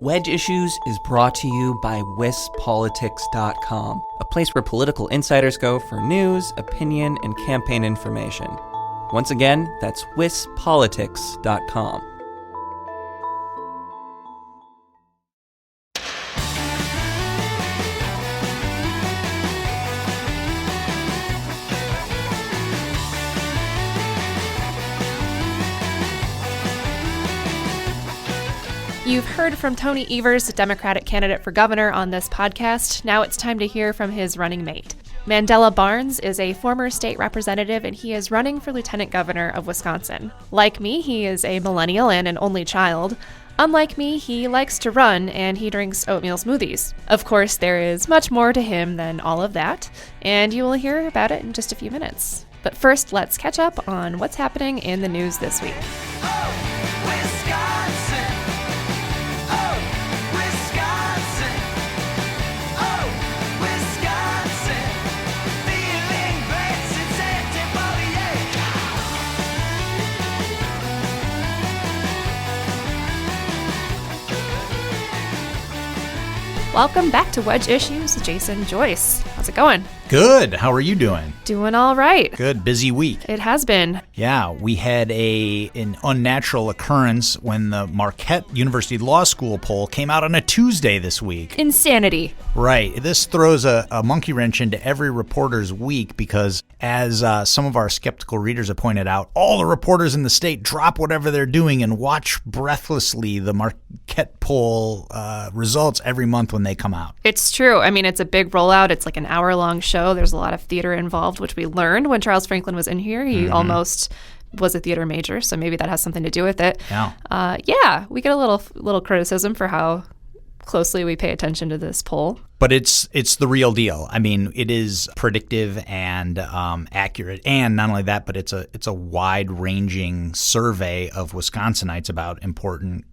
Wedge Issues is brought to you by wispolitics.com, a place where political insiders go for news, opinion, and campaign information. Once again, that's wispolitics.com. You've heard from Tony Evers, the Democratic candidate for governor, on this podcast. Now it's time to hear from his running mate. Mandela Barnes is a former state representative, and he is running for lieutenant governor of Wisconsin. Like me, he is a millennial and an only child. Unlike me, he likes to run, and he drinks oatmeal smoothies. Of course, there is much more to him than all of that, and you will hear about it in just a few minutes. But first, let's catch up on what's happening in the news this week. Welcome back to Wedge Issues, Jason Joyce. How's it going? Good. How are you doing? Doing all right. Good. Busy week. It has been. Yeah, we had an unnatural occurrence when the Marquette University Law School poll came out on a Tuesday this week. Insanity. Right. This throws a monkey wrench into every reporter's week because, as some of our skeptical readers have pointed out, all the reporters in the state drop whatever they're doing and watch breathlessly the Marquette poll results every month when they come out. It's true. I mean, it's a big rollout. It's like an hour-long show. There's a lot of theater involved, which we learned when Charles Franklin was in here. He almost was a theater major, so maybe that has something to do with it. Yeah. We get a little criticism for how closely we pay attention to this poll. But it's the real deal. I mean, it is predictive and accurate, and not only that, but it's a wide-ranging survey of Wisconsinites about important,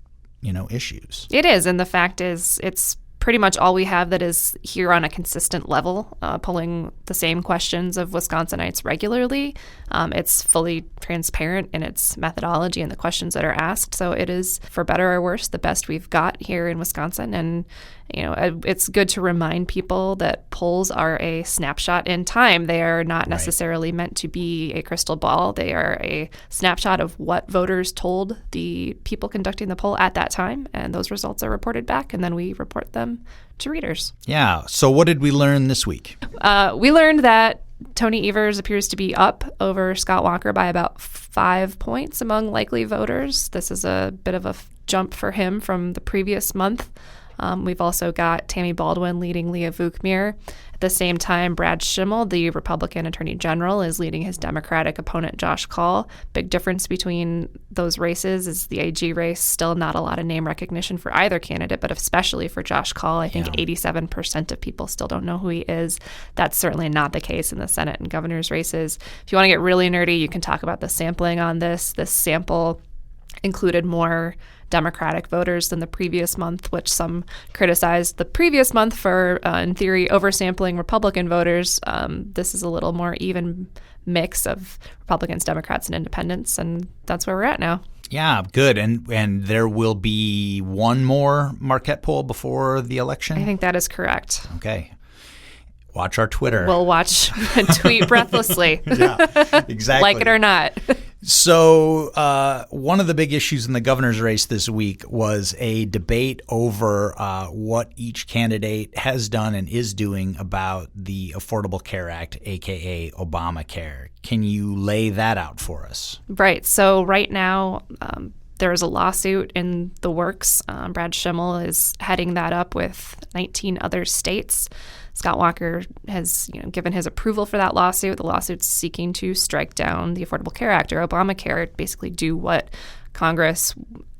issues. It is, and the fact is, it's pretty much all we have that is here on a consistent level, polling the same questions of Wisconsinites regularly. It's fully transparent in its methodology and the questions that are asked. So it is, for better or worse, the best we've got here in Wisconsin. And, it's good to remind people that polls are a snapshot in time. They are not necessarily meant to be a crystal ball. They are a snapshot of what voters told the people conducting the poll at that time. And those results are reported back, and then we report them to readers. Yeah. So what did we learn this week? We learned that Tony Evers appears to be up over Scott Walker by about 5 points among likely voters. This is a bit of a jump for him from the previous month. We've also got Tammy Baldwin leading Leah Vukmir. At the same time, Brad Schimmel, the Republican Attorney General, is leading his Democratic opponent, Josh Kaul. Big difference between those races is the AG race. Still not a lot of name recognition for either candidate, but especially for Josh Kaul. I think 87% of people still don't know who he is. That's certainly not the case in the Senate and governor's races. If you want to get really nerdy, you can talk about the sampling on this. This sample included more Democratic voters than the previous month, which some criticized the previous month for, in theory, oversampling Republican voters. This is a little more even mix of Republicans, Democrats, and independents, and that's where we're at now. Yeah, good. And there will be one more Marquette poll before the election? I think that is correct. Okay. Watch our Twitter. We'll watch and tweet breathlessly. Yeah, exactly. Like it or not. So one of the big issues in the governor's race this week was a debate over what each candidate has done and is doing about the Affordable Care Act, a.k.a. Obamacare. Can you lay that out for us? Right. So right now, there is a lawsuit in the works. Brad Schimmel is heading that up with 19 other states. Scott Walker has given his approval for that lawsuit. The lawsuit's seeking to strike down the Affordable Care Act, or Obamacare, basically do what Congress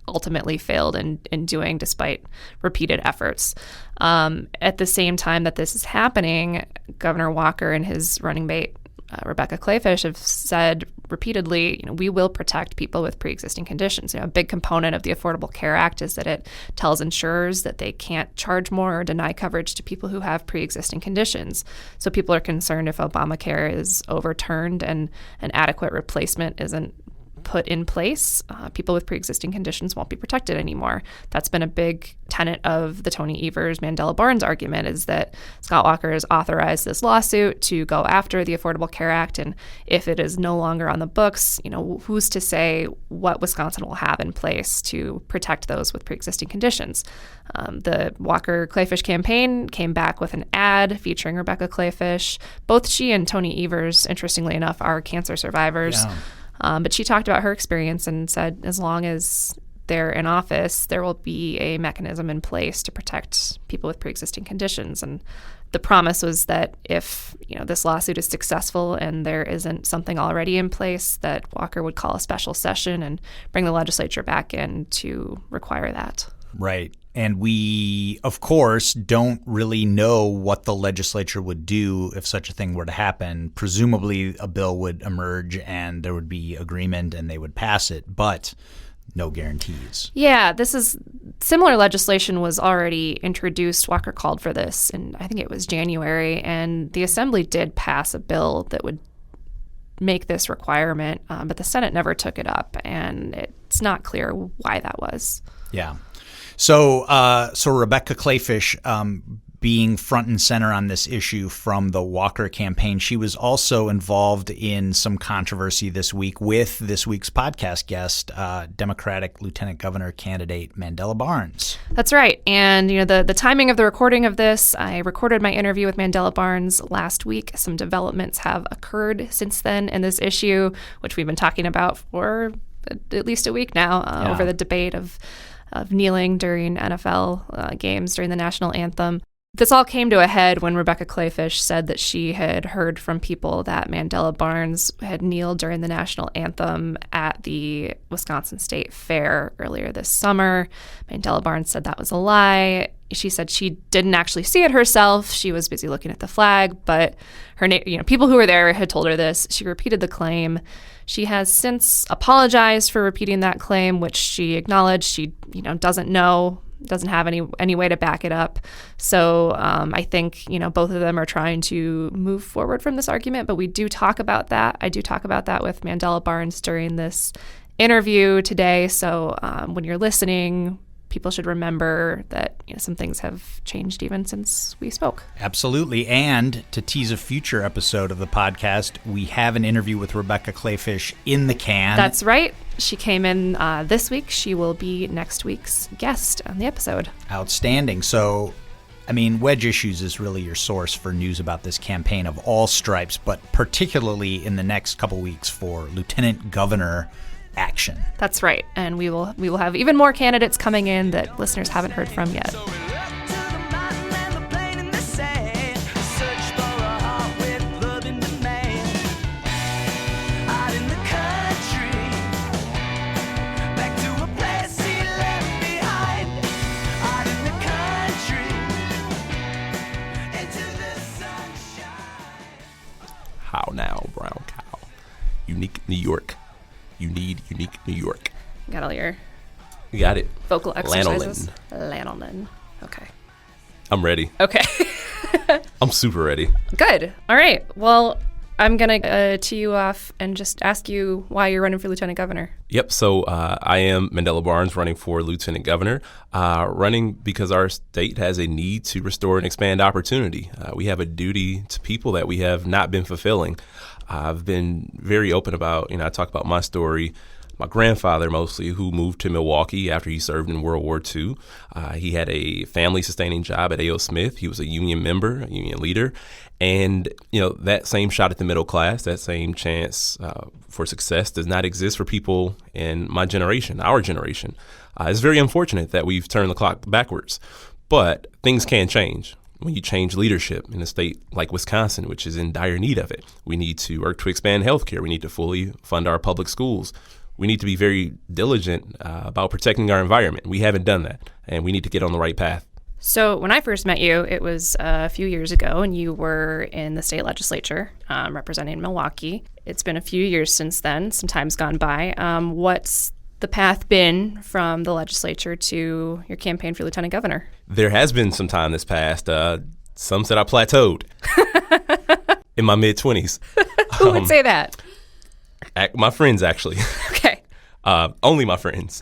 ultimately failed in doing despite repeated efforts. At the same time that this is happening, Governor Walker and his running mate, Rebecca Kleefisch, have said repeatedly, we will protect people with pre-existing conditions. A big component of the Affordable Care Act is that it tells insurers that they can't charge more or deny coverage to people who have pre-existing conditions. So people are concerned if Obamacare is overturned and an adequate replacement isn't put in place, people with pre-existing conditions won't be protected anymore. That's been a big tenet of the Tony Evers Mandela Barnes argument, is that Scott Walker has authorized this lawsuit to go after the Affordable Care Act, and if it is no longer on the books, who's to say what Wisconsin will have in place to protect those with pre-existing conditions? The Walker Clayfish campaign came back with an ad featuring Rebecca Clayfish. Both she and Tony Evers, interestingly enough, are cancer survivors. Yeah. But she talked about her experience and said as long as they're in office, there will be a mechanism in place to protect people with pre-existing conditions. And the promise was that if this lawsuit is successful and there isn't something already in place, that Walker would call a special session and bring the legislature back in to require that. Right. And we, of course, don't really know what the legislature would do if such a thing were to happen. Presumably a bill would emerge and there would be agreement and they would pass it, but no guarantees. Yeah, similar legislation was already introduced. Walker called for this, and I think it was January, and the Assembly did pass a bill that would make this requirement, but the Senate never took it up, and it's not clear why that was. Yeah. So Rebecca Clayfish being front and center on this issue from the Walker campaign, she was also involved in some controversy this week with this week's podcast guest, Democratic Lieutenant Governor candidate Mandela Barnes. That's right. And, the timing of the recording of this, I recorded my interview with Mandela Barnes last week. Some developments have occurred since then in this issue, which we've been talking about for at least a week now, over the debate of kneeling during NFL games during the national anthem. This all came to a head when Rebecca Clayfish said that she had heard from people that Mandela Barnes had kneeled during the national anthem at the Wisconsin State Fair earlier this summer. Mandela Barnes said that was a lie. She said she didn't actually see it herself. She was busy looking at the flag, but her people who were there had told her this. She repeated the claim. She has since apologized for repeating that claim, which she acknowledged she doesn't have any way to back it up. So I think, both of them are trying to move forward from this argument, but we do talk about that. I do talk about that with Mandela Barnes during this interview today. So when you're listening, people should remember that some things have changed even since we spoke. Absolutely. And to tease a future episode of the podcast, we have an interview with Rebecca Clayfish in the can. That's right. She came in this week. She will be next week's guest on the episode. Outstanding. So, Wedge Issues is really your source for news about this campaign of all stripes, but particularly in the next couple weeks for Lieutenant Governor action. That's right. And we will have even more candidates coming in that listeners haven't heard from yet. How now, brown cow? Unique New York. You need unique New York. Got all your You got it. Vocal exercises. Lanolin. Okay. I'm ready. Okay. I'm super ready. Good. All right. Well, I'm going to tee you off and just ask you why you're running for lieutenant governor. Yep. So I am Mandela Barnes running for lieutenant governor, running because our state has a need to restore and expand opportunity. We have a duty to people that we have not been fulfilling. I've been very open about, I talk about my story. My grandfather mostly, who moved to Milwaukee after he served in World War II. He had a family-sustaining job at A.O. Smith. He was a union member, a union leader. And, that same shot at the middle class, that same chance for success does not exist for people in my generation, our generation. It's very unfortunate that we've turned the clock backwards. But things can change. When you change leadership in a state like Wisconsin, which is in dire need of it, we need to work to expand healthcare. We need to fully fund our public schools. We need to be very diligent about protecting our environment. We haven't done that, and we need to get on the right path. So when I first met you, it was a few years ago, and you were in the state legislature representing Milwaukee. It's been a few years since then, some time's gone by. What's the path been from the legislature to your campaign for lieutenant governor? There has been some time this past. Some said I plateaued in my mid-20s. Who would say that? My friends, actually. Okay. Only my friends.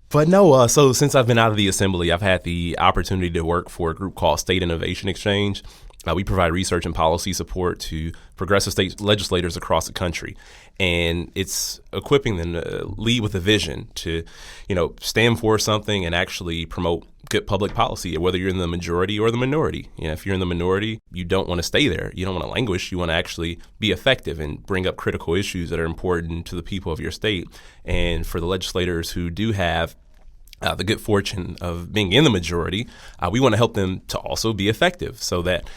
But no, so since I've been out of the assembly, I've had the opportunity to work for a group called State Innovation Exchange. We provide research and policy support to progressive state legislators across the country. And it's equipping them to lead with a vision to, stand for something and actually promote good public policy, whether you're in the majority or the minority. If you're in the minority, you don't want to stay there. You don't want to languish. You want to actually be effective and bring up critical issues that are important to the people of your state. And for the legislators who do have the good fortune of being in the majority, we want to help them to also be effective so that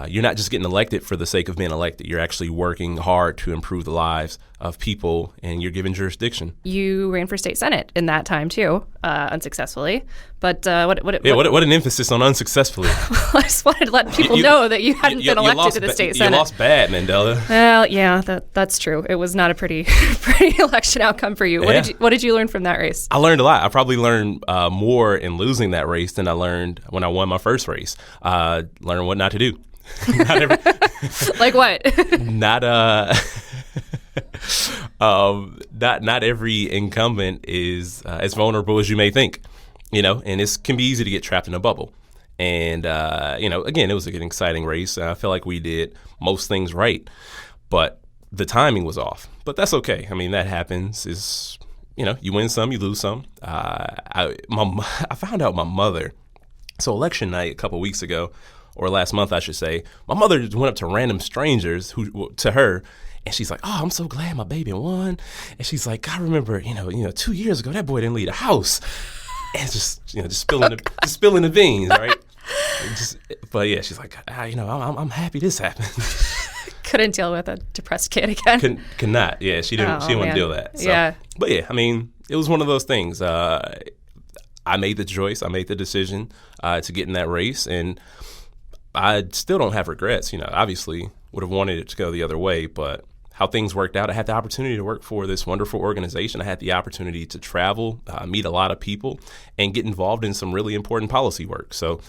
you're not just getting elected for the sake of being elected. You're actually working hard to improve the lives of people, and you're given jurisdiction. You ran for state senate in that time, too, unsuccessfully. But what an emphasis on unsuccessfully. I just wanted to let people know that you hadn't been elected to the state senate. You lost bad, Mandela. Well, yeah, that's true. It was not a pretty election outcome for you. Yeah. What did you learn from that race? I learned a lot. I probably learned more in losing that race than I learned when I won my first race. Learned what not to do. Like what? Not every incumbent is as vulnerable as you may think, and it can be easy to get trapped in a bubble. And, again, it was an exciting race. I feel like we did most things right, but the timing was off. But that's okay. I mean, that happens. You win some, you lose some. I found out my mother, so election night a couple weeks ago, or last month, I should say, my mother went up to random strangers to her, and she's like, "Oh, I'm so glad my baby won." And she's like, "I remember, 2 years ago, that boy didn't leave the house," and just spilling the beans, right? But yeah, she's like, I'm happy this happened. Couldn't deal with a depressed kid again. Could not. Yeah, she didn't want to deal with that. So. Yeah. But yeah, I mean, it was one of those things. I made the choice. I made the decision to get in that race, and I still don't have regrets. Obviously would have wanted it to go the other way, but how things worked out, I had the opportunity to work for this wonderful organization. I had the opportunity to travel, meet a lot of people, and get involved in some really important policy work. So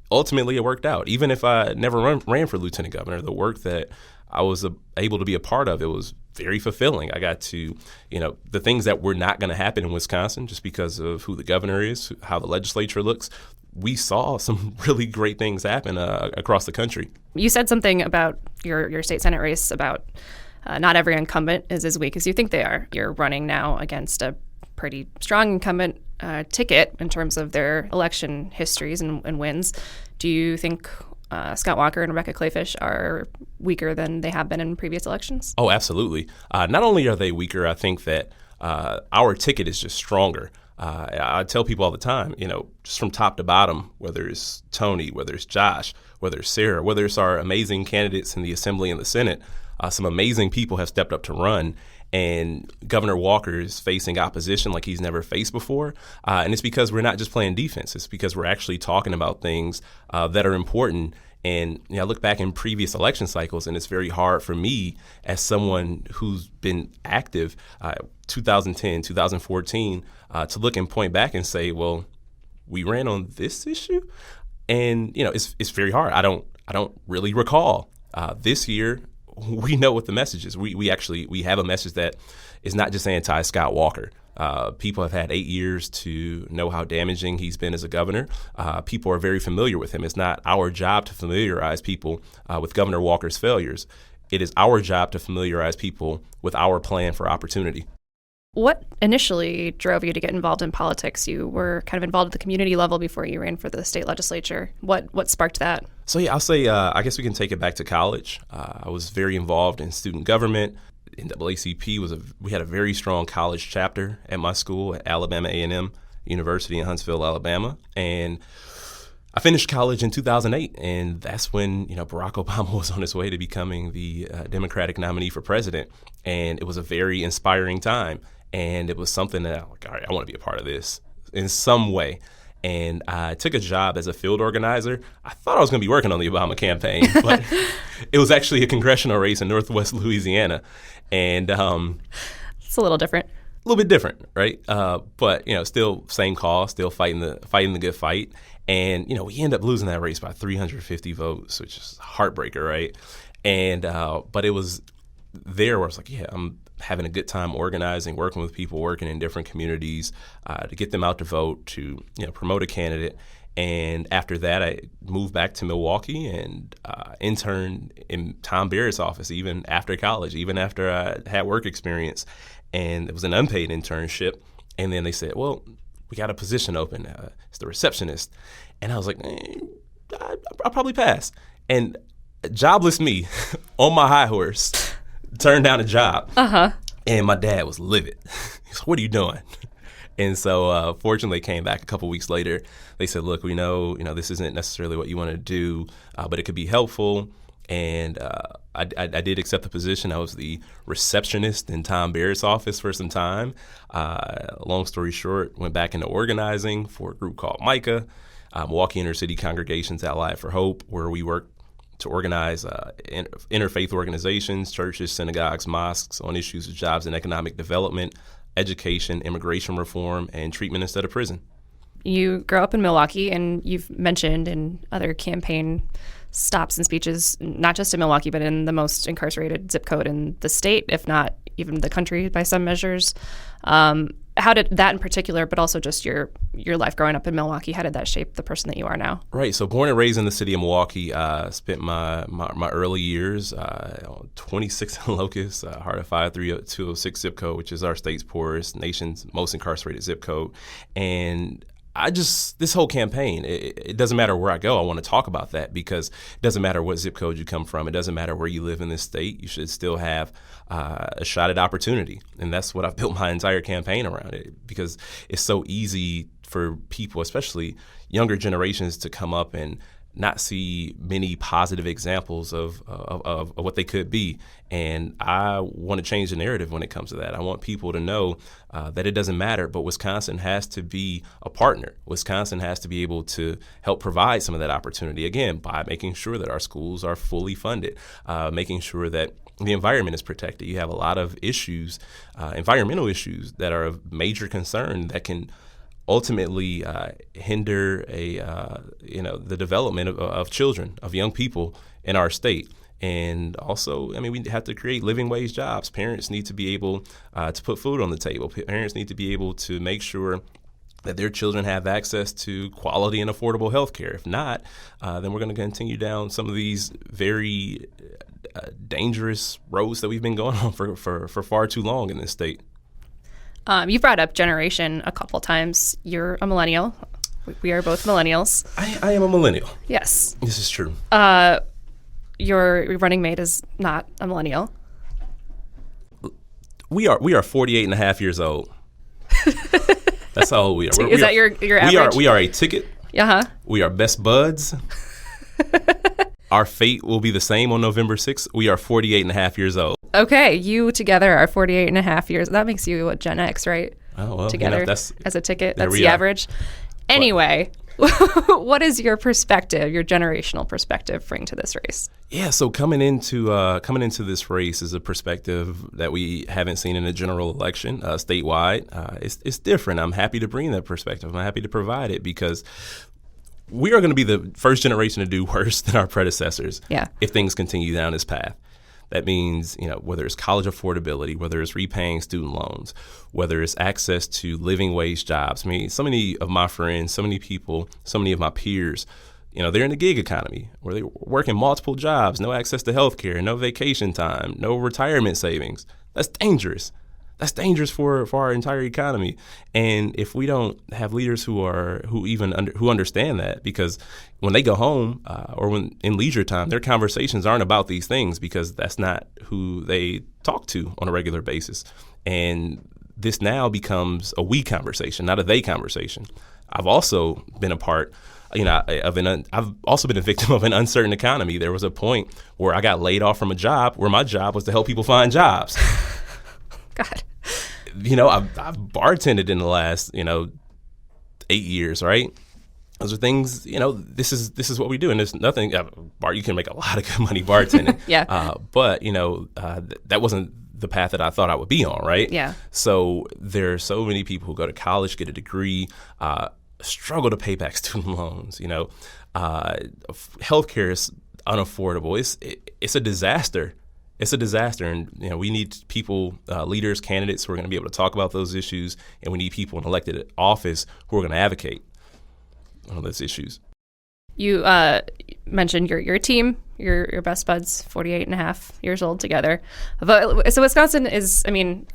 ultimately it worked out. Even if I never ran for lieutenant governor, the work that I was able to be a part of, it was very fulfilling. I got to, the things that were not going to happen in Wisconsin just because of who the governor is, how the legislature looks. We saw some really great things happen across the country. You said something about your state senate race about not every incumbent is as weak as you think they are. You're running now against a pretty strong incumbent ticket in terms of their election histories and wins. Do you think Scott Walker and Rebecca Clayfish are weaker than they have been in previous elections? Oh, absolutely. Not only are they weaker, I think that our ticket is just stronger. I tell people all the time, just from top to bottom, whether it's Tony, whether it's Josh, whether it's Sarah, whether it's our amazing candidates in the Assembly and the Senate, some amazing people have stepped up to run. And Governor Walker is facing opposition like he's never faced before. And it's because we're not just playing defense. It's because we're actually talking about things that are important. And I look back in previous election cycles, and it's very hard for me as someone who's been active 2010, 2014, to look and point back and say, well, we ran on this issue. And, it's very hard. I don't really recall. This year, we know what the message is. We have a message that is not just anti-Scott Walker. People have had 8 years to know how damaging he's been as a governor. People are very familiar with him. It's not our job to familiarize people with Governor Walker's failures. It is our job to familiarize people with our plan for opportunity. What initially drove you to get involved in politics? You were kind of involved at the community level before you ran for the state legislature. What sparked that? So yeah, I'll say I guess we can take it back to college. I was very involved in student government. NAACP we had a very strong college chapter at my school at Alabama A&M University in Huntsville, Alabama, and I finished college in 2008, and that's when Barack Obama was on his way to becoming the Democratic nominee for president, and it was a very inspiring time. And it was something that I'm like, all right, I want to be a part of this in some way. And I took a job as a field organizer. I thought I was going to be working on the Obama campaign, but it was actually a congressional race in Northwest Louisiana. And it's a little different. A little bit different, right? But still same cause, still fighting the good fight. And we end up losing that race by 350 votes, which is a heartbreaker, right? And but it was there where I was like, yeah, having a good time organizing, working with people, working in different communities to get them out to vote, to promote a candidate. And after that, I moved back to Milwaukee and interned in Tom Barrett's office, even after college, even after I had work experience. And it was an unpaid internship. And then they said, well, we got a position open. It's the receptionist. And I was like, I'll probably pass. And jobless me on my high horse turned down a job. And my dad was livid. He's like, what are you doing? And so fortunately, came back a couple weeks later. They said, look, we know this isn't necessarily what you want to do, but it could be helpful. And I did accept the position. I was the receptionist in Tom Barrett's office for some time. Long story short, went back into organizing for a group called MICA, Milwaukee Inner City Congregations Allied for Hope, where we work to organize interfaith organizations, churches, synagogues, mosques on issues of jobs and economic development, education, immigration reform, and treatment instead of prison. You grew up in Milwaukee, and you've mentioned in other campaign stops and speeches, not just in Milwaukee, but in the most incarcerated zip code in the state, if not even the country by some measures. How did that in particular, but also just your life growing up in Milwaukee, how did that shape the person that you are now? Right. So born and raised in the city of Milwaukee, spent my early years on 26 in Locust, heart of 53206 zip code, which is our state's poorest, nation's most incarcerated zip code. And this whole campaign, it doesn't matter where I go. I want to talk about that because it doesn't matter what zip code you come from. It doesn't matter where you live in this state. You should still have a shot at opportunity. And that's what I've built my entire campaign around it, because it's so easy for people, especially younger generations, to come up and not see many positive examples of what they could be. And I want to change the narrative when it comes to that. I want people to know that it doesn't matter, but Wisconsin has to be a partner. Wisconsin has to be able to help provide some of that opportunity, again, by making sure that our schools are fully funded, making sure that the environment is protected. You have a lot of issues, environmental issues, that are of major concern that can ultimately hinder the development of children, of young people in our state. And also, we have to create living wage jobs. Parents need to be able to put food on the table. Parents need to be able to make sure that their children have access to quality and affordable health care. If not, then we're going to continue down some of these very dangerous roads that we've been going on for far too long in this state. You've brought up generation a couple times. You're a millennial. We are both millennials. I am a millennial. Yes. This is true. Your running mate is not a millennial. We are 48 and a half years old. That's how old we are. Is that your average? We are a ticket. Uh-huh. We are best buds. Our fate will be the same on November 6th. We are 48 and a half years old. Okay, you together are 48 and a half years. That makes you a Gen X, right? Oh, well, together that's as a ticket. That's the average. Anyway, what is your perspective, your generational perspective, bring to this race? Yeah, so coming into this race is a perspective that we haven't seen in a general election statewide. It's different. I'm happy to bring that perspective. I'm happy to provide it because we are going to be the first generation to do worse than our predecessors if things continue down this path. That means, whether it's college affordability, whether it's repaying student loans, whether it's access to living wage jobs. So many of my friends, so many people, so many of my peers, they're in the gig economy where they're working multiple jobs, no access to health care, no vacation time, no retirement savings. That's dangerous. That's dangerous for our entire economy. And if we don't have leaders who understand that, because when they go home or when in leisure time, their conversations aren't about these things because that's not who they talk to on a regular basis. And this now becomes a we conversation, not a they conversation. I've also been a part I've also been a victim of an uncertain economy. There was a point where I got laid off from a job where my job was to help people find jobs. God. I've bartended in the last, 8 years, right? Those are things, this is what we do. And there's nothing, you can make a lot of good money bartending. Yeah. But, that wasn't the path that I thought I would be on, right? Yeah. So there are so many people who go to college, get a degree, struggle to pay back student loans, healthcare is unaffordable. It's a disaster It's a disaster, and we need people, leaders, candidates who are going to be able to talk about those issues, and we need people in elected office who are going to advocate on those issues. You mentioned your team, your best buds, 48 and a half years old together. But, so Wisconsin is,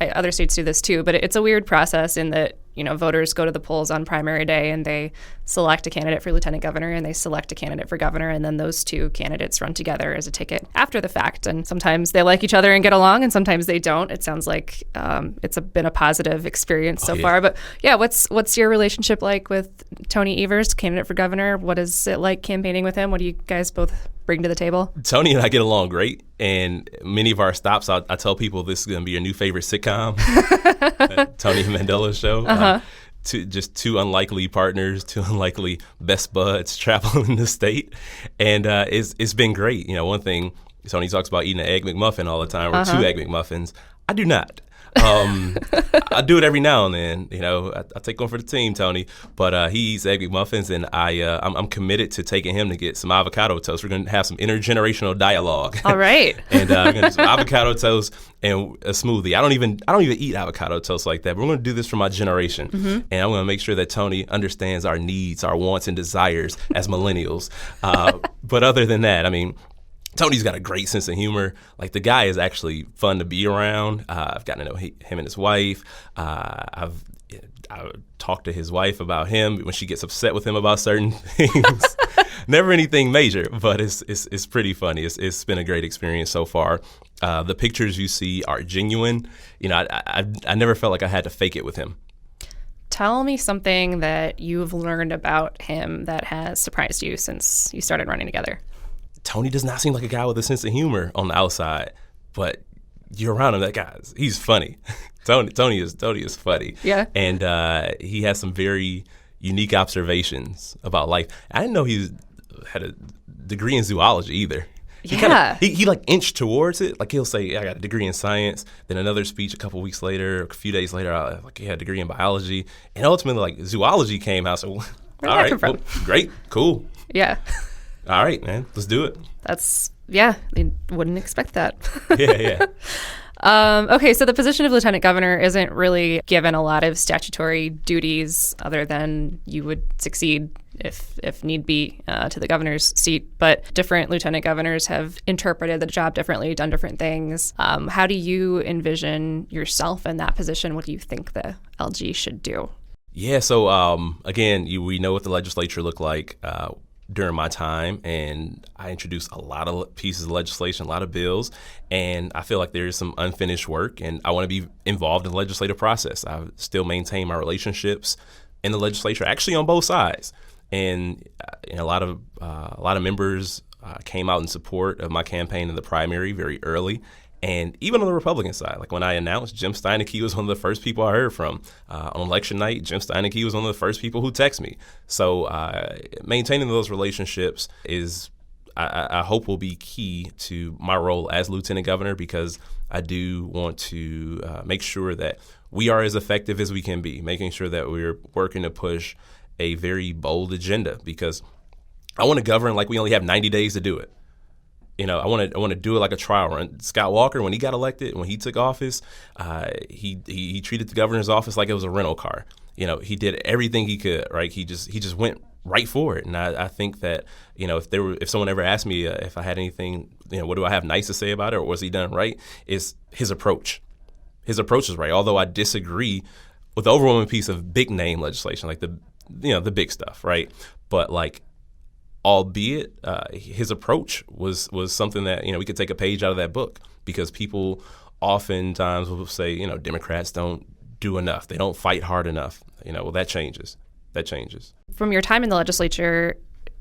other states do this too, but it's a weird process in that, voters go to the polls on primary day and they select a candidate for lieutenant governor and they select a candidate for governor, and then those two candidates run together as a ticket after the fact. And sometimes they like each other and get along, and sometimes they don't. It sounds like it's been a positive experience so far. But yeah, what's your relationship like with Tony Evers, candidate for governor? What is it like campaigning with him? What do you guys both bring to the table? Tony and I get along great, and many of our stops, I tell people this is going to be your new favorite sitcom, Tony and Mandela show. Two unlikely partners, two unlikely best buds traveling the state, and it's been great. One thing, Tony talks about eating an Egg McMuffin all the time, or 2 Egg McMuffins. I do not. I do it every now and then. I take one for the team, Tony. But he eats Egg McMuffins, and I'm committed to taking him to get some avocado toast. We're going to have some intergenerational dialogue. All right. And we're going to do some avocado toast and a smoothie. I don't even eat avocado toast like that. But we're going to do this for my generation, and I'm going to make sure that Tony understands our needs, our wants, and desires as millennials. But other than that, Tony's got a great sense of humor. Like, the guy is actually fun to be around. I've gotten to know him and his wife. I talked to his wife about him when she gets upset with him about certain things. Never anything major, but it's pretty funny. It's been a great experience so far. The pictures you see are genuine. I never felt like I had to fake it with him. Tell me something that you've learned about him that has surprised you since you started running together. Tony does not seem like a guy with a sense of humor on the outside, but you're around him, that guy's, he's funny. Tony is funny. Yeah. And he has some very unique observations about life. I didn't know he had a degree in zoology either. He like inched towards it. Like, he'll say, I got a degree in science. Then another speech a couple weeks later, a few days later, he had a degree in biology. And ultimately, like, zoology came out. So, all right, well, great, cool. Yeah. All right, man, let's do it. They wouldn't expect that. Yeah. Okay, so the position of lieutenant governor isn't really given a lot of statutory duties other than you would succeed if need be to the governor's seat. But different lieutenant governors have interpreted the job differently, done different things. How do you envision yourself in that position? What do you think the LG should do? Yeah, so again, we know what the legislature looked like during my time, and I introduced a lot of pieces of legislation, a lot of bills, and I feel like there is some unfinished work, and I want to be involved in the legislative process. I still maintain my relationships in the legislature, actually on both sides, and a lot of members came out in support of my campaign in the primary very early. And even on the Republican side, like when I announced, Jim Steineke was one of the first people I heard from. On election night, Jim Steineke was one of the first people who texted me. So maintaining those relationships is, I hope, will be key to my role as lieutenant governor, because I do want to make sure that we are as effective as we can be, making sure that we're working to push a very bold agenda, because I want to govern like we only have 90 days to do it. I want to do it like a trial run. Scott Walker, when he got elected, when he took office, he treated the governor's office like it was a rental car. He did everything he could, right? He just went right for it. And I think that, if someone ever asked me if I had anything, what do I have nice to say about it, or was he done right, is his approach. His approach is right. Although I disagree with the overwhelming piece of big name legislation, like the big stuff, right? But albeit his approach was something that we could take a page out of that book, because people oftentimes will say Democrats don't do enough, they don't fight hard enough. Well, that changes. From your time in the legislature,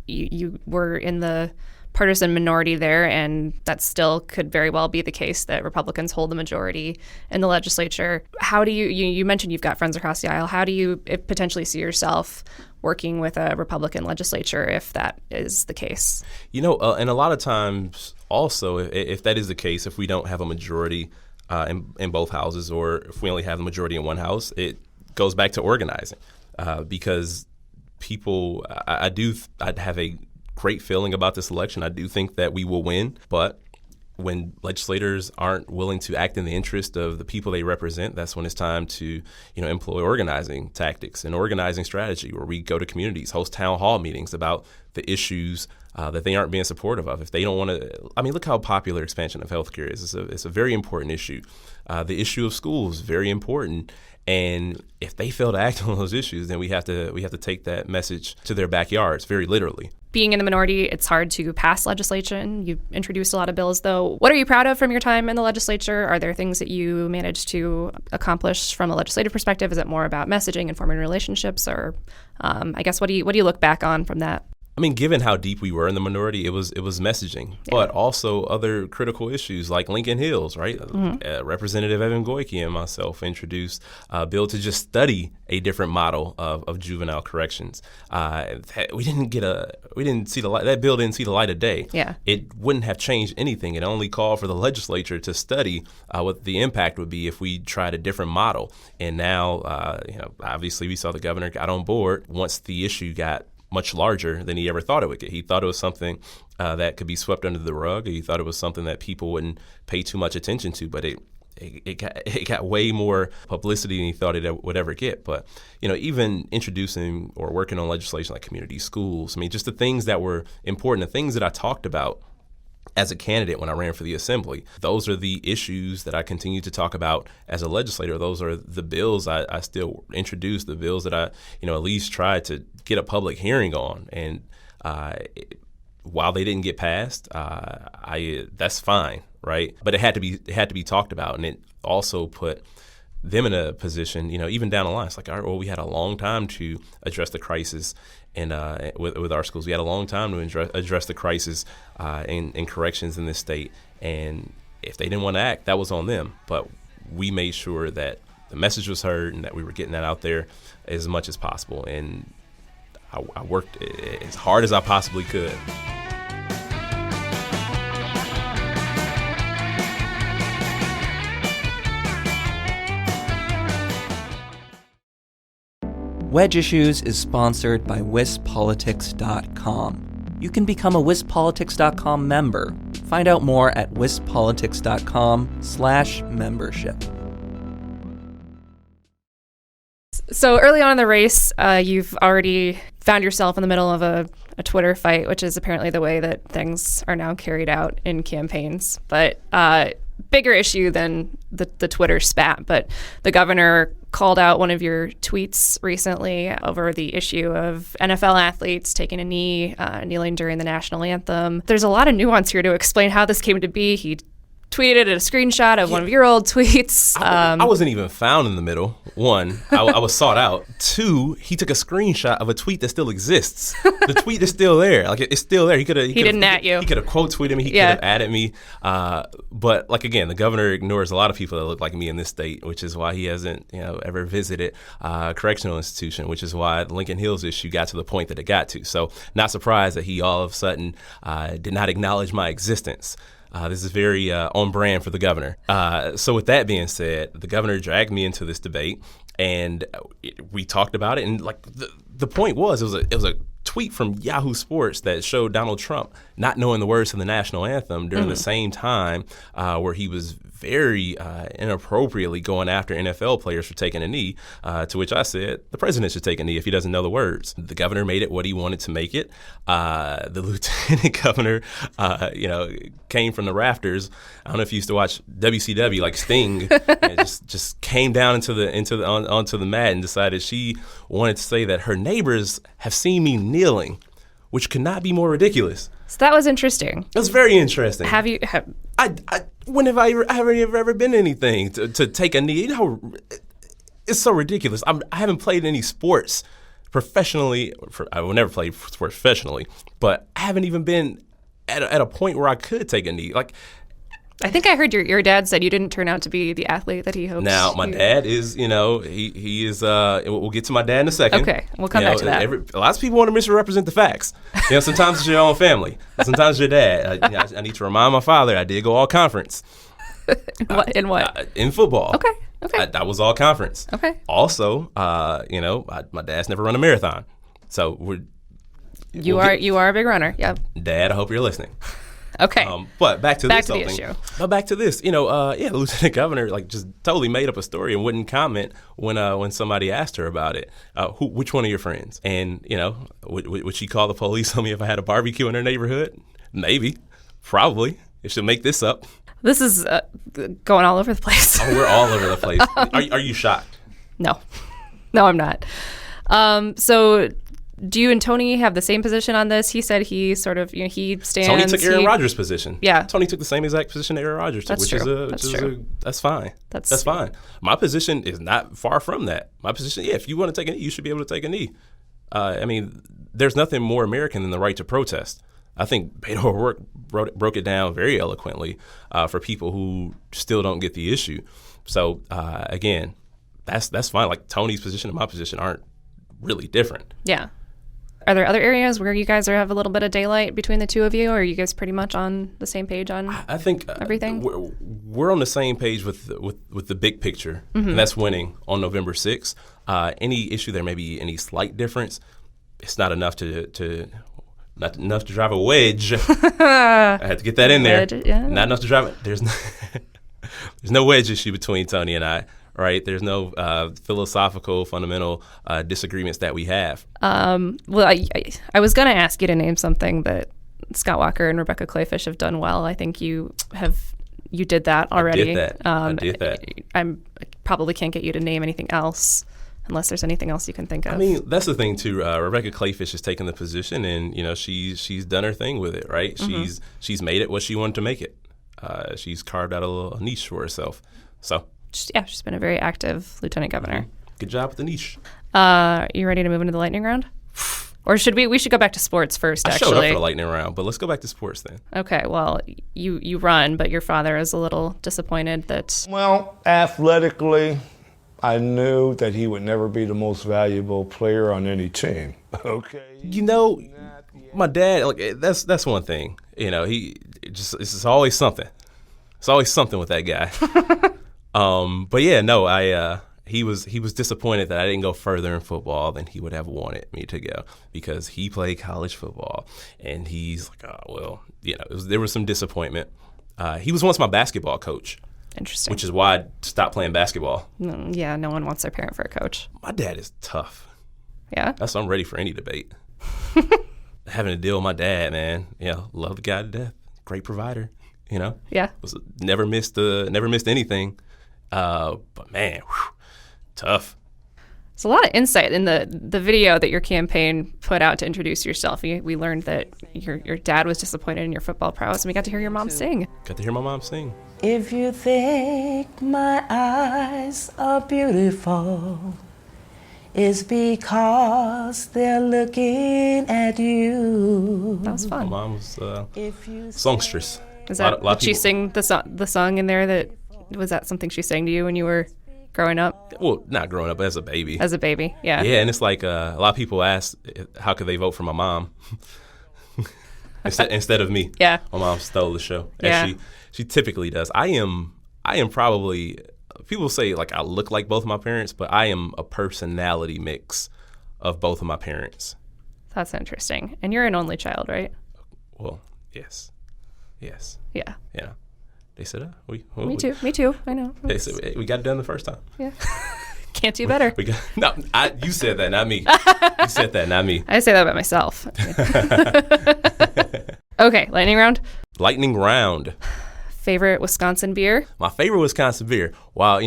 you were in the partisan minority there, and that still could very well be the case that Republicans hold the majority in the legislature. How do you mentioned you've got friends across the aisle. How do you potentially see yourself working with a Republican legislature if that is the case? And a lot of times also, if that is the case, if we don't have a majority in both houses, or if we only have the majority in one house, it goes back to organizing, because people, I'd have a great feeling about this election. I do think that we will win, but when legislators aren't willing to act in the interest of the people they represent, that's when it's time to, employ organizing tactics and organizing strategy, where we go to communities, host town hall meetings about the issues that they aren't being supportive of. If they don't want to, look how popular expansion of healthcare is. It's a very important issue. The issue of schools, very important. And if they fail to act on those issues, then we have to take that message to their backyards, very literally. Being in the minority, it's hard to pass legislation. You've introduced a lot of bills, though. What are you proud of from your time in the legislature? Are there things that you managed to accomplish from a legislative perspective? Is it more about messaging and forming relationships? Or I guess what do you look back on from that? Given how deep we were in the minority, it was messaging, but also other critical issues like Lincoln Hills, right? Mm-hmm. Representative Evan Goyke and myself introduced a bill to just study a different model of juvenile corrections. We didn't see the light. That bill didn't see the light of day. Yeah. It wouldn't have changed anything. It only called for the legislature to study what the impact would be if we tried a different model. And now, obviously, we saw the governor got on board once the issue got much larger than he ever thought it would get. He thought it was something that could be swept under the rug. He thought it was something that people wouldn't pay too much attention to, but it got way more publicity than he thought it would ever get. But, even introducing or working on legislation like community schools, just the things that were important, the things that I talked about as a candidate when I ran for the assembly, those are the issues that I continue to talk about as a legislator. Those are the bills I still introduce, the bills that I, at least tried to get a public hearing on. And while they didn't get passed, that's fine, right? But it had to be talked about, and it also put them in a position, even down the line. It's like, all right, well, we had a long time to address the crisis and with our schools. We had a long time to address the crisis in corrections in this state. And if they didn't want to act, that was on them. But we made sure that the message was heard and that we were getting that out there as much as possible. And I worked as hard as I possibly could. Wedge Issues is sponsored by wispolitics.com. You can become a wispolitics.com member. Find out more at wispolitics.com/membership. So early on in the race, you've already found yourself in the middle of a Twitter fight, which is apparently the way that things are now carried out in campaigns. But bigger issue than the Twitter spat. But the governor called out one of your tweets recently over the issue of NFL athletes taking a knee, kneeling during the national anthem. There's a lot of nuance here to explain how this came to be. He tweeted a screenshot of one of your old tweets. I wasn't even found in the middle. One, I was sought out. Two, he took a screenshot of a tweet that still exists. The tweet is still there. Like, it's still there. He didn't at you. He could have quote tweeted me. He could have added me. But again, the governor ignores a lot of people that look like me in this state, which is why he hasn't ever visited a correctional institution, which is why the Lincoln Hills issue got to the point that it got to. So not surprised that he all of a sudden did not acknowledge my existence. This is very on brand for the governor. So with that being said, the governor dragged me into this debate, and we talked about it. And the point was, it was a tweet from Yahoo Sports that showed Donald Trump not knowing the words to the national anthem during the same time where he was very inappropriately going after NFL players for taking a knee, to which I said, the president should take a knee if he doesn't know the words. The governor made it what he wanted to make it. The lieutenant governor, came from the rafters. I don't know if you used to watch WCW, like Sting, and just came down onto the mat and decided she wanted to say that her neighbors have seen me kneeling, which could not be more ridiculous. So that was interesting. It was very interesting. When have I ever been anything to take a knee? It's so ridiculous. I haven't played any sports professionally. I will never play sports professionally, but I haven't even been at a point where I could take a knee. Like, I think I heard your dad said you didn't turn out to be the athlete that he hoped. Now, my dad is, he is, we'll get to my dad in a second. Okay, we'll come back to that. A lot of people want to misrepresent the facts. Sometimes it's your own family. Sometimes your dad. I need to remind my father I did go all conference. In what? In football. Okay. I was all conference. Okay. Also, my dad's never run a marathon. So You are a big runner. Yeah. Dad, I hope you're listening. Okay. But back to the thing. issue. But back to this. The lieutenant governor just totally made up a story and wouldn't comment when somebody asked her about it. Which one of your friends? And would she call the police on me if I had a barbecue in her neighborhood? Maybe, probably. If she'll make this up. This is going all over the place. Oh, we're all over the place. Are you shocked? No, I'm not. So do you and Tony have the same position on this? He said he sort of, he stands. Tony took Aaron Rodgers' position. Yeah. Tony took the same exact position that Aaron Rodgers took, that's fine. That's fine. My position is not far from that. My position, if you want to take a knee, you should be able to take a knee. There's nothing more American than the right to protest. I think Beto O'Rourke broke it down very eloquently for people who still don't get the issue. So, again, that's fine. Like, Tony's position and my position aren't really different. Yeah. Are there other areas where you guys have a little bit of daylight between the two of you, or are you guys pretty much on the same page on I think everything? We're on the same page with the big picture, and that's winning on November 6th. Any issue there may be any slight difference. It's not enough to drive a wedge. I had to get that in there. Wedge, yeah. Not enough to drive it. There's no wedge issue between Tony and I. Right, there's no philosophical, fundamental disagreements that we have. Well, I was going to ask you to name something that Scott Walker and Rebecca Clayfish have done well. I think you did that already. I did that. I probably can't get you to name anything else unless there's anything else you can think of. I mean, that's the thing too. Rebecca Clayfish has taken the position, and she's done her thing with it. Right, she's made it what she wanted to make it. She's carved out a little niche for herself. So. She's been a very active lieutenant governor. Good job with the niche. You ready to move into the lightning round? Or should we should go back to sports first, actually. I showed up for the lightning round, but let's go back to sports then. Okay, well, you run, but your father is a little disappointed that... Well, athletically, I knew that he would never be the most valuable player on any team. Okay. My dad, that's one thing. It's always something. It's always something with that guy. But yeah, no, he was disappointed that I didn't go further in football than he would have wanted me to go, because he played college football, and he's like, there was some disappointment. He was once my basketball coach. Interesting. Which is why I stopped playing basketball. Yeah, no one wants their parent for a coach. My dad is tough. Yeah? That's why I'm ready for any debate. Having to deal with my dad, man. Love the guy to death. Great provider. Yeah. Never missed anything. But man, tough. There's a lot of insight in the video that your campaign put out to introduce yourself. We learned that your dad was disappointed in your football prowess, and we got to hear your mom sing. Got to hear my mom sing. If you think my eyes are beautiful, it's because they're looking at you. That was fun. My mom was songstress. Is that did she sing the song in there? Was that something she sang to you when you were growing up? Well, not growing up, but as a baby. As a baby, yeah. Yeah, and it's like a lot of people ask, how could they vote for my mom instead of me? Yeah. My mom stole the show, yeah. as she typically does. I am probably, people say like I look like both of my parents, but I am a personality mix of both of my parents. That's interesting. And you're an only child, right? Well, yes. Yeah. Yeah. They said, Me too. I know. They said, we got it done the first time. Yeah. Can't do better. You said that, not me. You said that, not me. I say that about myself. Okay, lightning round. Lightning round. Favorite Wisconsin beer? My favorite Wisconsin beer. Wow,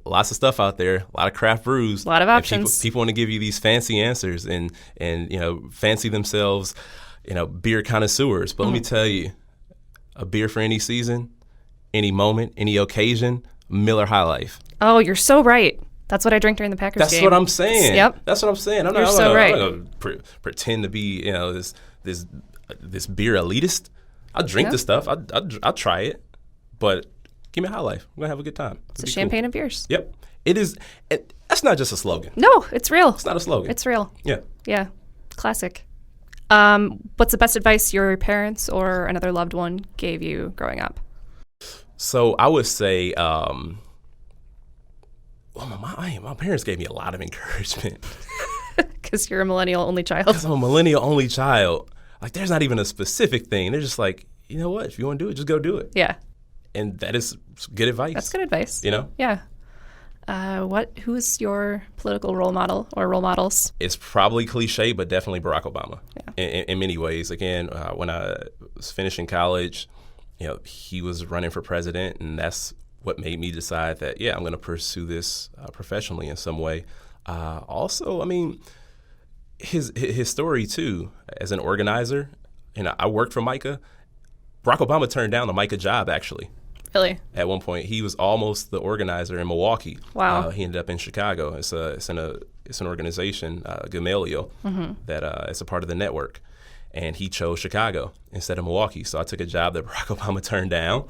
lots of stuff out there, a lot of craft brews. A lot of options. People want to give you these fancy answers and fancy themselves, beer connoisseurs. But let me tell you, a beer for any season, any moment, any occasion, Miller High Life. Oh, you're so right. That's what I drink during the Packers game. That's what I'm saying. Yep. That's what I'm saying. I'm not going to pretend to be, this beer elitist. I'll drink the stuff. I'll try it. But give me a High Life. I'm going to have a good time. It's a champagne of beers. Yep. It is. That's not just a slogan. No, it's real. It's not a slogan. It's real. Yeah. Yeah. Classic. What's the best advice your parents or another loved one gave you growing up? So I would say, my parents gave me a lot of encouragement. Because you're a millennial only child. Because I'm a millennial only child. Like, there's not even a specific thing. They're just like, you know what? If you want to do it, just go do it. Yeah. And that is good advice. That's good advice. You know? Yeah. Who's your political role model or role models? It's probably cliche, but definitely Barack Obama. Yeah. In many ways. Again, when I was finishing college, he was running for president, and that's what made me decide that, I'm going to pursue this professionally in some way. Also, I mean, his story too, as an organizer. I worked for MICA. Barack Obama turned down the MICA job, actually. Really? At one point, he was almost the organizer in Milwaukee. Wow. He ended up in Chicago. It's an organization, Gamaliel, that is a part of the network, and he chose Chicago instead of Milwaukee. So I took a job that Barack Obama turned down.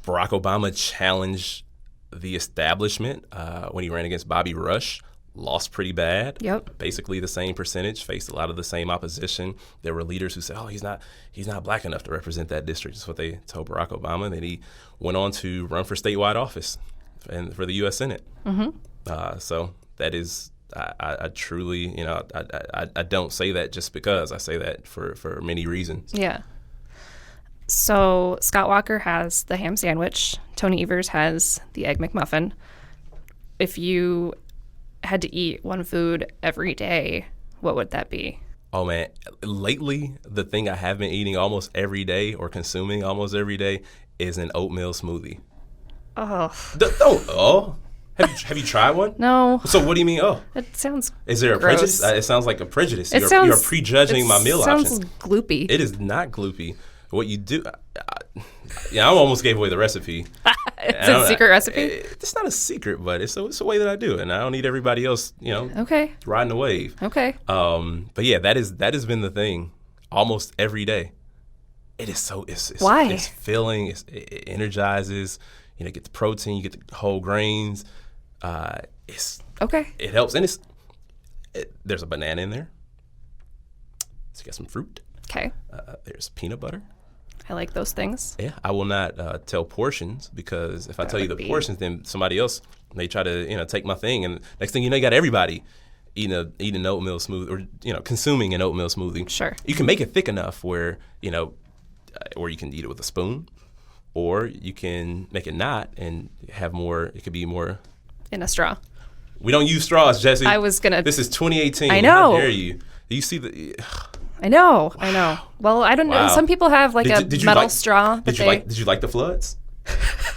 Barack Obama challenged the establishment when he ran against Bobby Rush. Lost pretty bad. Yep. Basically the same percentage, faced a lot of the same opposition. There were leaders who said, he's not black enough to represent that district. That's what they told Barack Obama. And then he went on to run for statewide office and for the U.S. Senate. So that is, I truly, I don't say that just because. I say that for many reasons. Yeah. So Scott Walker has the ham sandwich. Tony Evers has the Egg McMuffin. If you had to eat one food every day, what would that be? Oh, man. Lately, the thing I have been eating almost every day or consuming almost every day is an oatmeal smoothie. Oh. Have you tried one? No. So what do you mean, It sounds Is there a gross. prejudice? It sounds like a prejudice. It You're prejudging my meal options. It sounds gloopy. It is not gloopy. What you do, I almost gave away the recipe. It's a secret recipe? It's not a secret, but it's a way that I do it, and I don't need everybody else, Okay. riding the wave. Okay. But yeah, that has been the thing almost every day. It is so, it's Why? It's filling, it energizes, get the protein, you get the whole grains. Okay. It helps, and there's a banana in there. So you got some fruit. Okay. There's peanut butter. I like those things. Yeah, I will not tell portions, because if I tell you the portions, then somebody else may try to take my thing, and next thing you know, you got everybody eating an oatmeal smoothie, or consuming an oatmeal smoothie. Sure. You can make it thick enough where or you can eat it with a spoon, or you can make it not and have more. It could be more In a straw. We don't use straws, Jessie. I was gonna. This is 2018. I know. How dare you? You see the. I know. Wow. I know. Well, I don't know. Wow. Some people have like Did you metal like- straw. Did you like the floods?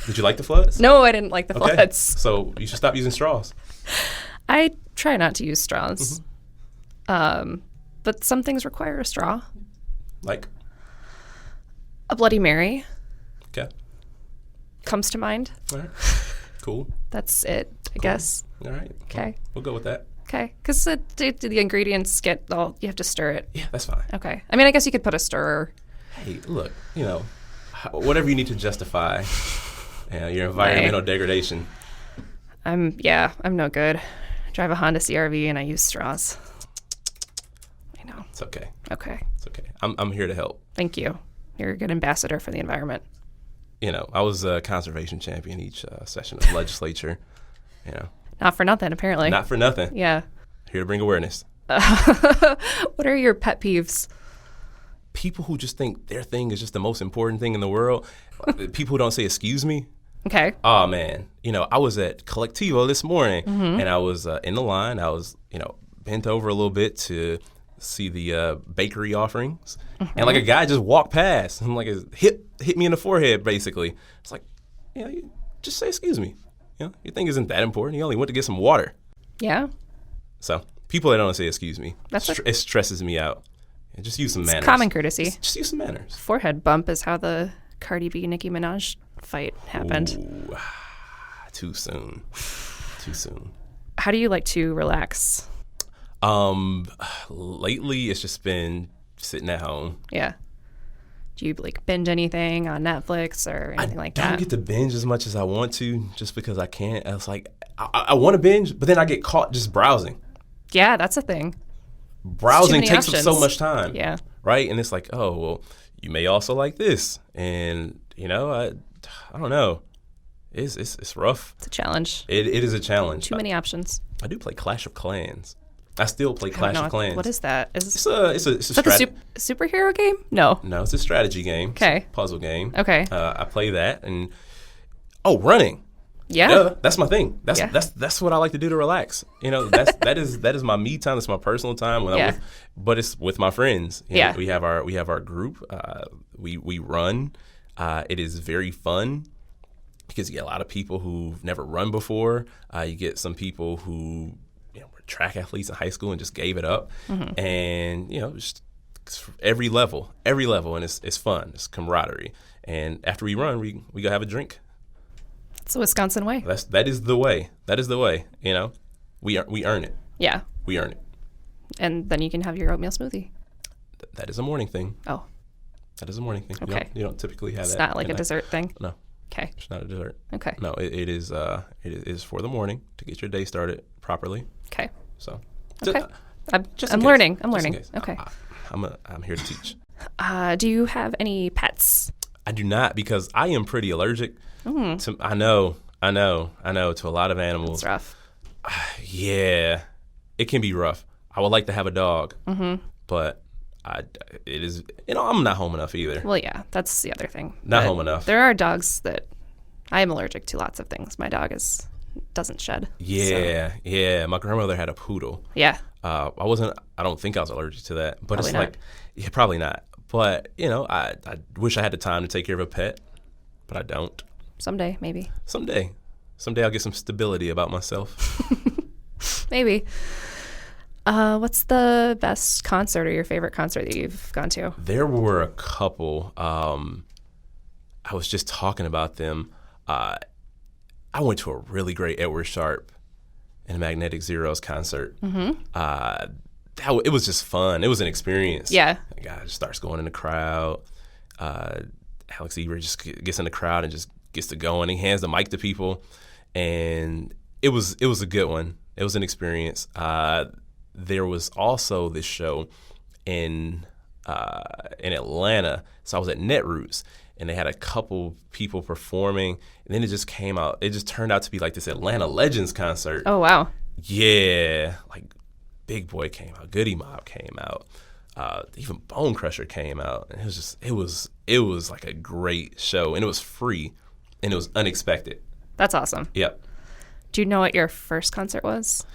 Did you like the floods? No, I didn't like the Okay. floods. So you should stop using straws. I try not to use straws. But some things require a straw. Like, A Bloody Mary okay. comes to mind. All right. Cool. That's it, I guess. All right. Okay. We'll go with that. Okay. Because the ingredients you have to stir it. Yeah, that's fine. Okay. I mean, I guess you could put a stirrer. Hey, look, whatever you need to justify your environmental degradation. I'm no good. I drive a Honda CRV and I use straws. I know. It's okay. Okay. It's okay. I'm here to help. Thank you. You're a good ambassador for the environment. I was a conservation champion each session of the legislature. Not for nothing, apparently. Not for nothing. Yeah. Here to bring awareness. What are your pet peeves? People who just think their thing is just the most important thing in the world. People who don't say excuse me. Okay. Oh, man. I was at Collectivo this morning, and I was in the line. I was, bent over a little bit to see the bakery offerings. And, a guy just walked past. And, hit me in the forehead, basically. It's like, you just say excuse me. Your thing isn't that important. You only went to get some water. Yeah. So, people that don't say excuse me, That's it stresses me out. Just use some manners. Common courtesy. Just use some manners. Forehead bump is how the Cardi B Nicki Minaj fight happened. Ooh, too soon. Too soon. How do you like to relax? Lately it's just been sitting at home. Yeah. Do you binge anything on Netflix or anything like that? I don't get to binge as much as I want to, just because I can't. I was like, I want to binge, but then I get caught just browsing. Yeah, that's a thing. Browsing many takes up so options. much time. Yeah. Right? And it's like, oh, well, you may also like this. And, I don't know. It's rough. It's a challenge. It is a challenge. Too many options. I do play Clash of Clans. I still play Clash of Clans. What is that? It's a superhero game? No. No, it's a strategy game. Okay. It's a puzzle game. Okay. I play that and running. Yeah. That's my thing. That's what I like to do to relax. That is my me time. That's my personal time but it's with my friends. We have our group. We run. It is very fun because you get a lot of people who've never run before. You get some people who were track athletes in high school and just gave it up. Mm-hmm. And just every level, and it's fun. It's camaraderie. And after we run, we go have a drink. It's the Wisconsin way. That is the way. We earn it. Yeah. We earn it. And then you can have your oatmeal smoothie. That is a morning thing. Oh. That is a morning thing. Okay. You don't typically have that. It's not like a dessert thing? No. Okay. It's not a dessert. Okay. No, it is for the morning to get your day started properly. Okay. So. Okay. I'm learning. Okay. I'm here to teach. Do you have any pets? I do not, because I am pretty allergic to. I know. To a lot of animals. It's rough. Yeah, it can be rough. I would like to have a dog, but it is. I'm not home enough either. Well, yeah, that's the other thing. Not home enough. There are dogs that I am allergic to. Lots of things. My dog doesn't shed. Yeah, so. Yeah. My grandmother had a poodle. Yeah. I don't think I was allergic to that, but Probably it's not. like, yeah, probably not. But I wish I had the time to take care of a pet, but I don't. Someday, maybe. Someday I'll get some stability about myself. Maybe. What's the best concert or your favorite concert that you've gone to? There were a couple. I was just talking about them. I went to a really great Edward Sharpe and Magnetic Zeros concert. Mm-hmm. It was just fun. It was an experience. Yeah. The guy just starts going in the crowd. Alex Eber just gets in the crowd and just gets to going. He hands the mic to people, and it was a good one. It was an experience. There was also this show in Atlanta. So I was at Netroots, and they had a couple people performing, and then it just came out. It just turned out to be like this Atlanta Legends concert. Oh, wow. Yeah, like Big Boy came out, Goody Mob came out, even Bone Crusher came out, and it was like a great show, and it was free, and it was unexpected. That's awesome. Yep. Do you know what your first concert was?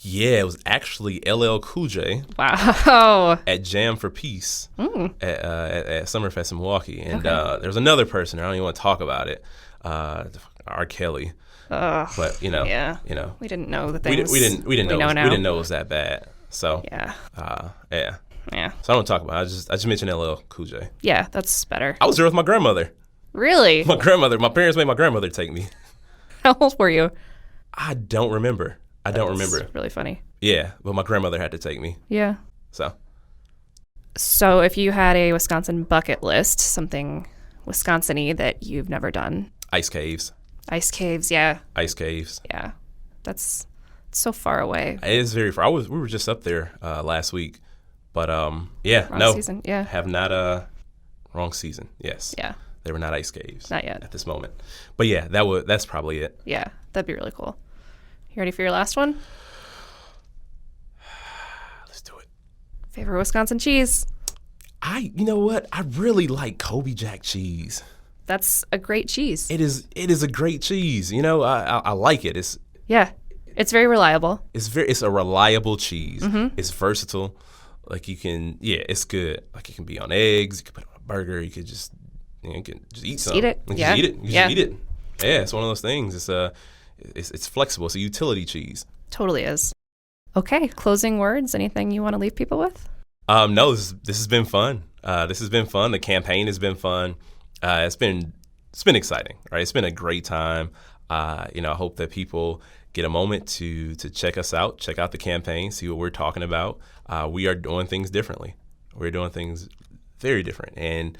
Yeah, it was actually LL Cool J. Wow. At Jam for Peace at Summerfest in Milwaukee, and there was another person. I don't even want to talk about it. R. Kelly. But yeah. We didn't know the things. We didn't know. Now. We didn't know it was that bad. So yeah. Yeah. Yeah. So I don't talk about it. I just mentioned LL Cool J. Yeah, that's better. I was there with my grandmother. Really? My parents made my grandmother take me. How old were you? I don't remember. That's really funny. Yeah, but my grandmother had to take me. Yeah. So if you had a Wisconsin bucket list, something Wisconsin-y that you've never done. Ice caves. Ice caves, yeah. Ice caves. Yeah. That's so far away. It is very far. We were just up there last week. But yeah, wrong season. Yeah. Have not wrong season. Yes. Yeah. They were not ice caves. Not yet. At this moment. But yeah, that's probably it. Yeah. That'd be really cool. You ready for your last one? Let's do it. Favorite Wisconsin cheese? You know what? I really like Kobe Jack cheese. That's a great cheese. It is a great cheese. I like it. It's very reliable. It's a reliable cheese. Mm-hmm. It's versatile. Like it's good. Like it can be on eggs. You can put it on a burger. You could just you can just eat something. Eat it. You Yeah. Just eat it. You just eat it. Yeah, it's one of those things. It's flexible. It's a utility cheese. Totally is. Okay, closing words. Anything you want to leave people with? No, this has been fun. This has been fun. The campaign has been fun. It's been exciting, right? It's been a great time. I hope that people get a moment to check us out, check out the campaign, see what we're talking about. We are doing things differently. We're doing things very different, and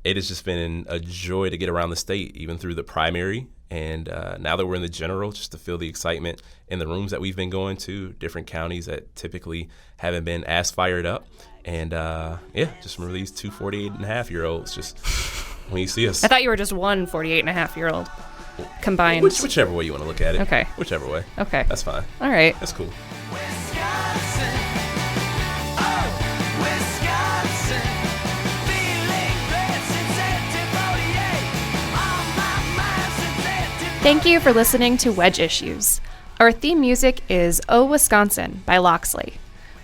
it has just been a joy to get around the state, even through the primary. And now that we're in the general, just to feel the excitement in the rooms that we've been going to, different counties that typically haven't been as fired up. And just remember these 2 48-and-a-half-year-olds just when you see us. I thought you were just one 48-and-a-half-year-old combined. Whichever way you want to look at it. Okay. Whichever way. Okay. That's fine. All right. That's cool. Thank you for listening to Wedge Issues. Our theme music is Oh Wisconsin by Loxley.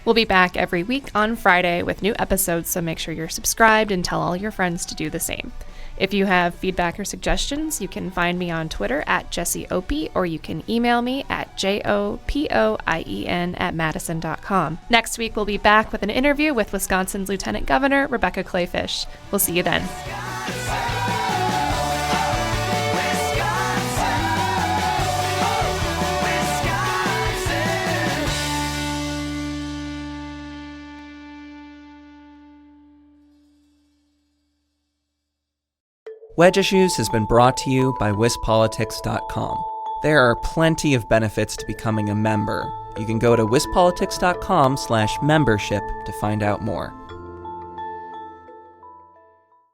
We'll be back every week on Friday with new episodes, so make sure you're subscribed and tell all your friends to do the same. If you have feedback or suggestions, you can find me on Twitter at Jessie Opoien, or you can email me at jopoien@madison.com. Next week, we'll be back with an interview with Wisconsin's Lieutenant Governor, Rebecca Clayfish. We'll see you then. Wedge Issues has been brought to you by wispolitics.com. There are plenty of benefits to becoming a member. You can go to wispolitics.com/membership to find out more.